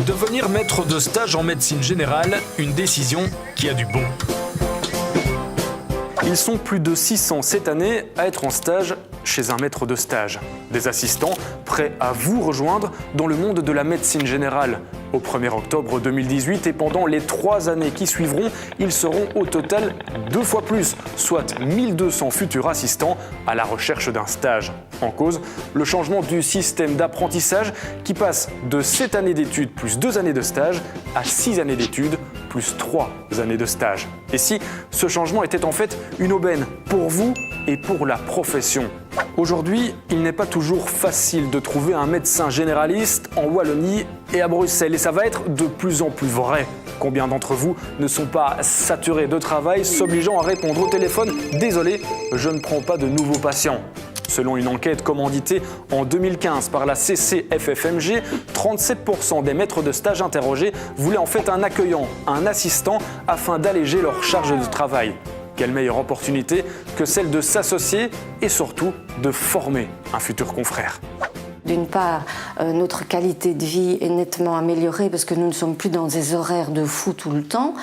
Devenir maître de stage en médecine générale, une décision qui a du bon. Ils sont plus de 600 cette année à être en stage chez un maître de stage. Des assistants prêts à vous rejoindre dans le monde de la médecine générale. Au 1er octobre 2018 et pendant les 3 années qui suivront, ils seront au total 2 fois plus, soit 1200 futurs assistants à la recherche d'un stage. En cause, le changement du système d'apprentissage qui passe de 7 années d'études plus 2 années de stage à 6 années d'études plus 3 années de stage. Et si ce changement était en fait une aubaine pour vous et pour la profession? Aujourd'hui, il n'est pas toujours facile de trouver un médecin généraliste en Wallonie et à Bruxelles, et ça va être de plus en plus vrai. Combien d'entre vous ne sont pas saturés de travail, s'obligeant à répondre au téléphone « Désolé, je ne prends pas de nouveaux patients ». Selon une enquête commanditée en 2015 par la CCFFMG, 37% des maîtres de stage interrogés voulaient en fait un accueillant, un assistant, afin d'alléger leur charge de travail. Quelle meilleure opportunité que celle de s'associer et surtout de former un futur confrère. D'une part, notre qualité de vie est nettement améliorée parce que nous ne sommes plus dans des horaires de fou tout le temps.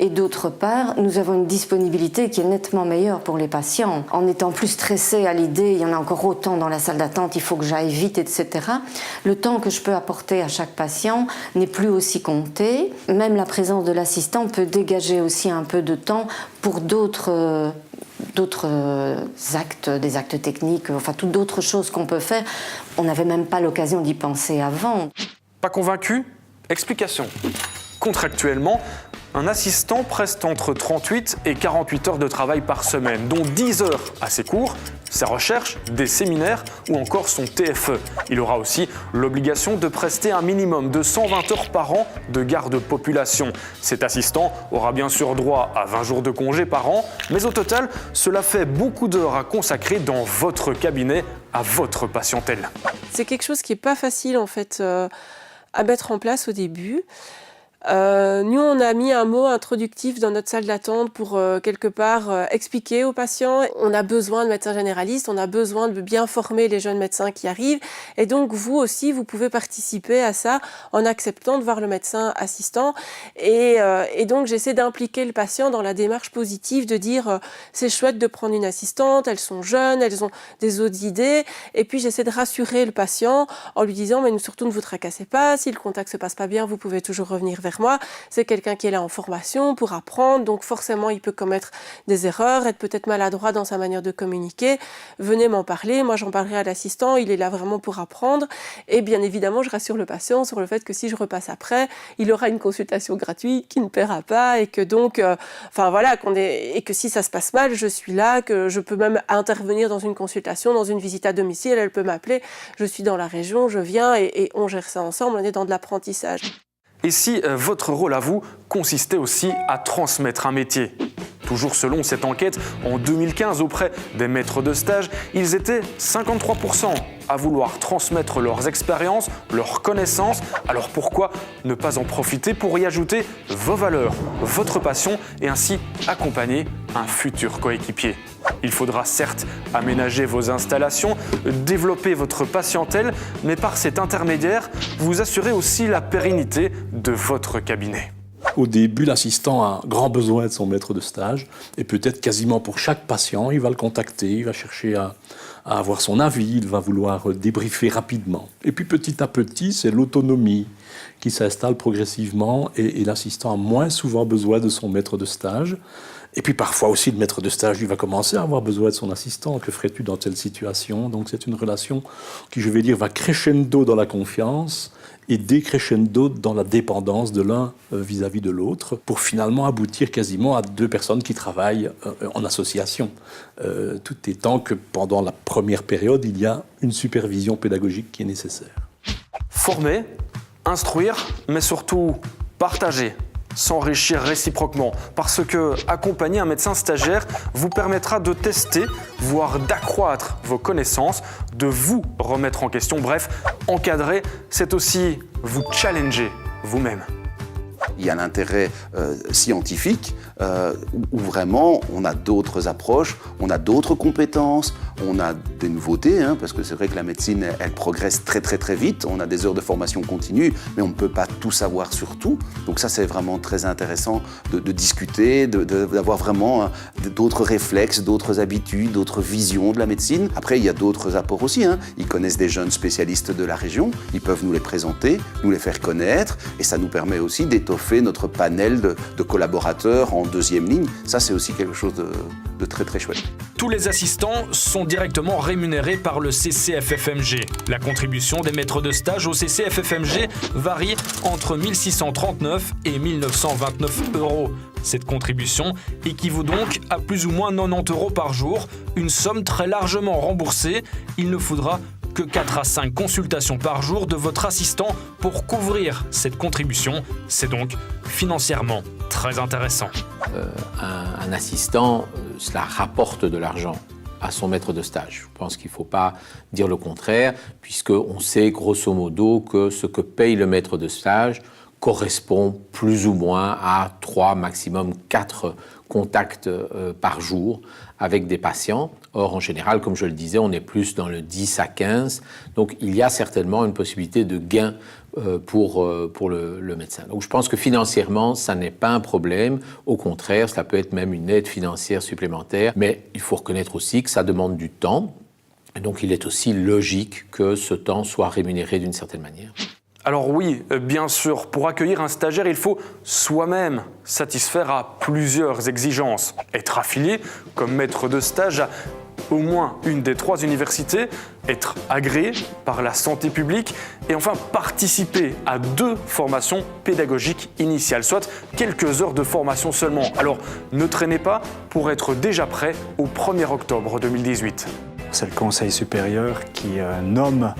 Et d'autre part, nous avons une disponibilité qui est nettement meilleure pour les patients. En étant plus stressés à l'idée, il y en a encore autant dans la salle d'attente, il faut que j'aille vite, etc. Le temps que je peux apporter à chaque patient n'est plus aussi compté. Même la présence de l'assistant peut dégager aussi un peu de temps pour d'autres actes, des actes techniques, enfin toutes d'autres choses qu'on peut faire. On n'avait même pas l'occasion d'y penser avant. Pas convaincu? Explication. Contractuellement, un assistant preste entre 38 et 48 heures de travail par semaine, dont 10 heures à ses cours, ses recherches, des séminaires ou encore son TFE. Il aura aussi l'obligation de prester un minimum de 120 heures par an de garde population. Cet assistant aura bien sûr droit à 20 jours de congé par an, mais au total, cela fait beaucoup d'heures à consacrer dans votre cabinet à votre patientèle. C'est quelque chose qui n'est pas facile en fait à mettre en place au début. Nous, on a mis un mot introductif dans notre salle d'attente pour quelque part expliquer aux patients. On a besoin de médecins généralistes, on a besoin de bien former les jeunes médecins qui arrivent. Et donc, vous aussi, vous pouvez participer à ça en acceptant de voir le médecin assistant. Et donc, j'essaie d'impliquer le patient dans la démarche positive, de dire c'est chouette de prendre une assistante, elles sont jeunes, elles ont des autres idées. Et puis, j'essaie de rassurer le patient en lui disant mais surtout ne vous tracassez pas, si le contact se passe pas bien, vous pouvez toujours revenir vers moi, c'est quelqu'un qui est là en formation pour apprendre, donc forcément il peut commettre des erreurs, être peut-être maladroit dans sa manière de communiquer. Venez m'en parler, moi j'en parlerai à l'assistant, il est là vraiment pour apprendre. Et bien évidemment, je rassure le patient sur le fait que si je repasse après, il aura une consultation gratuite qui ne paiera pas et que donc, et que si ça se passe mal, je suis là, que je peux même intervenir dans une consultation, dans une visite à domicile, elle peut m'appeler, je suis dans la région, je viens et on gère ça ensemble, on est dans de l'apprentissage. Et si votre rôle à vous consistait aussi à transmettre un métier? Toujours selon cette enquête, en 2015 auprès des maîtres de stage, ils étaient 53% à vouloir transmettre leurs expériences, leurs connaissances. Alors pourquoi ne pas en profiter pour y ajouter vos valeurs, votre passion et ainsi accompagner un futur coéquipier? Il faudra certes aménager vos installations, développer votre patientèle, mais par cet intermédiaire, vous assurez aussi la pérennité de votre cabinet. Au début, l'assistant a grand besoin de son maître de stage et peut-être quasiment pour chaque patient, il va le contacter, il va chercher à avoir son avis, il va vouloir débriefer rapidement. Et puis petit à petit, c'est l'autonomie qui s'installe progressivement et l'assistant a moins souvent besoin de son maître de stage. Et puis parfois aussi, le maître de stage, lui, va commencer à avoir besoin de son assistant. Que ferais-tu dans telle situation? Donc c'est une relation qui, je vais dire, va crescendo dans la confiance et décrescendo dans la dépendance de l'un vis-à-vis de l'autre, pour finalement aboutir quasiment à 2 personnes qui travaillent en association. Tout étant que pendant la première période, il y a une supervision pédagogique qui est nécessaire. Former, instruire, mais surtout partager, s'enrichir réciproquement, parce que accompagner un médecin stagiaire vous permettra de tester, voire d'accroître vos connaissances, de vous remettre en question. Bref, encadrer, c'est aussi vous challenger vous-même. Il y a l'intérêt scientifique où vraiment on a d'autres approches, on a d'autres compétences, on a des nouveautés, parce que c'est vrai que la médecine, elle progresse très très très vite, on a des heures de formation continue, mais on ne peut pas tout savoir sur tout. Donc ça, c'est vraiment très intéressant de discuter, d'avoir vraiment d'autres réflexes, d'autres habitudes, d'autres visions de la médecine. Après, il y a d'autres apports aussi. Ils connaissent des jeunes spécialistes de la région, ils peuvent nous les présenter, nous les faire connaître, et ça nous permet aussi d'étoffer notre panel de collaborateurs en deuxième ligne. Ça, c'est aussi quelque chose de très très chouette. Tous les assistants sont directement rémunérés par le CCFFMG. La contribution des maîtres de stage au CCFFMG varie entre 1 639 et 1 929 €. Cette contribution équivaut donc à plus ou moins 90 € par jour, une somme très largement remboursée. Il ne faudra que 4 à 5 consultations par jour de votre assistant pour couvrir cette contribution. C'est donc financièrement très intéressant. Un assistant, cela rapporte de l'argent à son maître de stage. Je pense qu'il ne faut pas dire le contraire, puisqu'on sait grosso modo que ce que paye le maître de stage correspond plus ou moins à 3, maximum 4 contacts par jour avec des patients. Or, en général, comme je le disais, on est plus dans le 10 à 15. Donc, il y a certainement une possibilité de gain pour le médecin. Donc, je pense que financièrement, ça n'est pas un problème. Au contraire, ça peut être même une aide financière supplémentaire. Mais il faut reconnaître aussi que ça demande du temps. Et donc, il est aussi logique que ce temps soit rémunéré d'une certaine manière. Alors oui, bien sûr, pour accueillir un stagiaire, il faut soi-même satisfaire à plusieurs exigences. Être affilié comme maître de stage à au moins une des 3 universités, être agréé par la santé publique et enfin participer à 2 formations pédagogiques initiales, soit quelques heures de formation seulement. Alors ne traînez pas pour être déjà prêt au 1er octobre 2018. C'est le Conseil supérieur qui nomme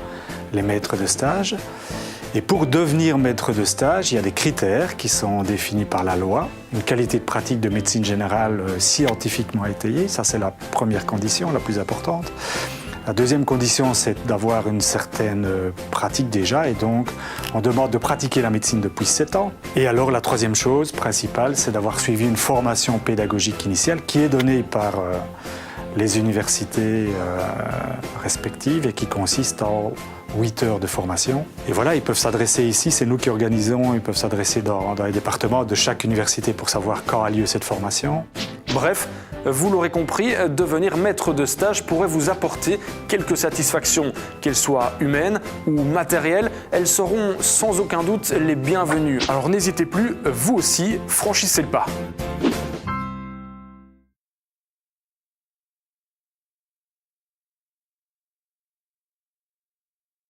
les maîtres de stage. Et pour devenir maître de stage, il y a des critères qui sont définis par la loi. Une qualité de pratique de médecine générale scientifiquement étayée, ça c'est la première condition, la plus importante. La deuxième condition, c'est d'avoir une certaine pratique déjà, et donc on demande de pratiquer la médecine depuis 7 ans. Et alors la troisième chose principale, c'est d'avoir suivi une formation pédagogique initiale qui est donnée par les universités respectives et qui consiste en 8 heures de formation. Et voilà, ils peuvent s'adresser ici, c'est nous qui organisons, ils peuvent s'adresser dans les départements de chaque université pour savoir quand a lieu cette formation. Bref, vous l'aurez compris, devenir maître de stage pourrait vous apporter quelques satisfactions, qu'elles soient humaines ou matérielles, elles seront sans aucun doute les bienvenues. Alors n'hésitez plus, vous aussi, franchissez le pas.